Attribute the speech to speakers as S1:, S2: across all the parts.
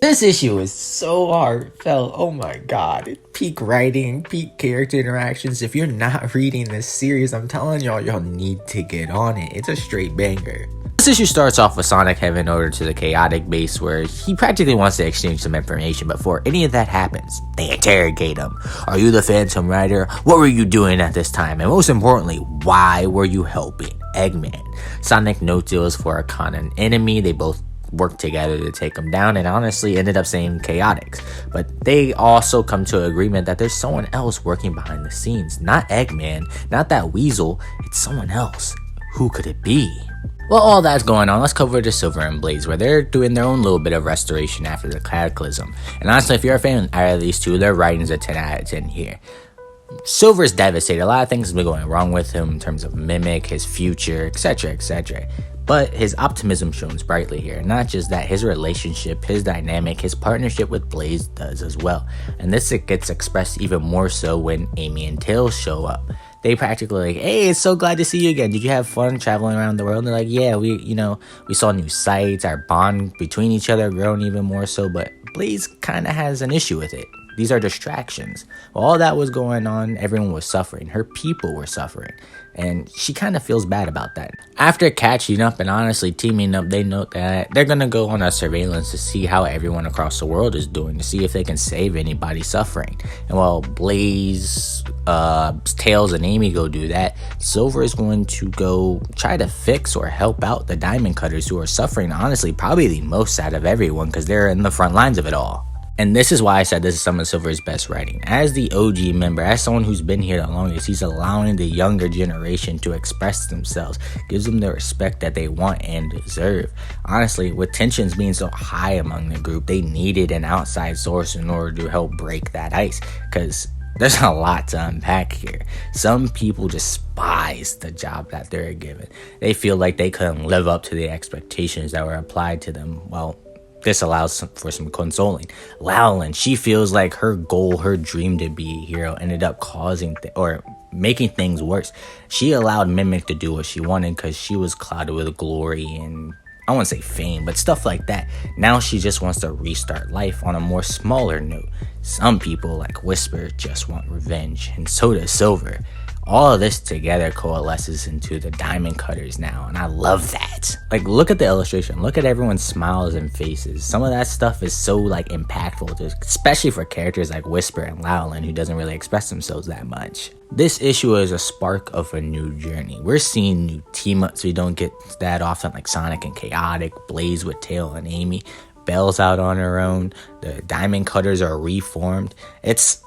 S1: This issue is so heartfelt. Oh my god. Peak writing, peak character interactions. If you're not reading this series, I'm telling y'all need to get on it. It's a straight banger. This issue starts off with Sonic heading over to the chaotic base where he practically wants to exchange some information. Before any of that happens, they interrogate him. Are you the Phantom Rider? What were you doing at this time? And most importantly, why were you helping Eggman? Sonic notes it was for a common enemy. They both worked together to take him down and honestly ended up saying chaotics. But they also come to an agreement that there's someone else working behind the scenes. Not Eggman, not that weasel, it's someone else. Who could it be? Well, all that's going on, let's cover the Silver and Blaze, where they're doing their own little bit of restoration after the Cataclysm. And honestly, if you're a fan out of these two, their writing's a 10 out of 10 here. Silver's devastated. A lot of things have been going wrong with him in terms of Mimic, his future, etc., etc. But his optimism shines brightly here. Not just that, his relationship, his dynamic, his partnership with Blaze does as well. And this gets expressed even more so when Amy and Tails show up. They practically like, hey, it's so glad to see you again. Did you have fun traveling around the world? And they're like, yeah, we saw new sights. Our bond between each other grown even more so. But Blaze kind of has an issue with it. These are distractions. While all that was going on, everyone was suffering. Her people were suffering. And she kind of feels bad about that. After catching up and honestly teaming up, they note that they're going to go on a surveillance to see how everyone across the world is doing, to see if they can save anybody suffering. And while Blaze, Tails, and Amy go do that, Silver is going to go try to fix or help out the Diamond Cutters who are suffering, honestly, probably the most out of everyone because they're in the front lines of it all. And this is why I said this is some of Silver's best writing. As the OG member, as someone who's been here the longest, he's allowing the younger generation to express themselves, gives them the respect that they want and deserve. Honestly, with tensions being so high among the group, they needed an outside source in order to help break that ice, because there's a lot to unpack here. Some people despise the job that they're given. They feel like they couldn't live up to the expectations that were applied to them. Well, this allows for some consoling. Lowland, she feels like her goal, her dream to be a hero ended up causing or making things worse. She allowed Mimic to do what she wanted because she was clouded with glory and, I won't say fame, but stuff like that. Now she just wants to restart life on a more smaller note. Some people, like Whisper, just want revenge, and so does Silver. All of this together coalesces into the Diamond Cutters now, and I love that. Like, look at the illustration. Look at everyone's smiles and faces. Some of that stuff is so, like, impactful, especially for characters like Whisper and Lowland, who doesn't really express themselves that much. This issue is a spark of a new journey. We're seeing new team-ups we don't get that often, like Sonic and Chaotic, Blaze with Tail and Amy, Belle's out on her own, the Diamond Cutters are reformed. It's,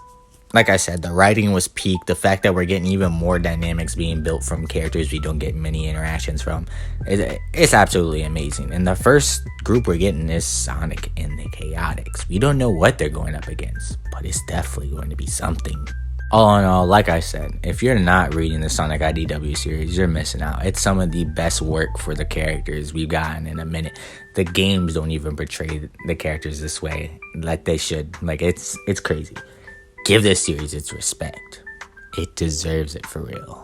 S1: like I said, the writing was peak. The fact that we're getting even more dynamics being built from characters we don't get many interactions from, it's absolutely amazing. And the first group we're getting is Sonic and the Chaotix. We don't know what they're going up against, but it's definitely going to be something. All in all, like I said, if you're not reading the Sonic IDW series, you're missing out. It's some of the best work for the characters we've gotten in a minute. The games don't even portray the characters this way like they should. Like, it's crazy. Give this series its respect. It deserves it for real.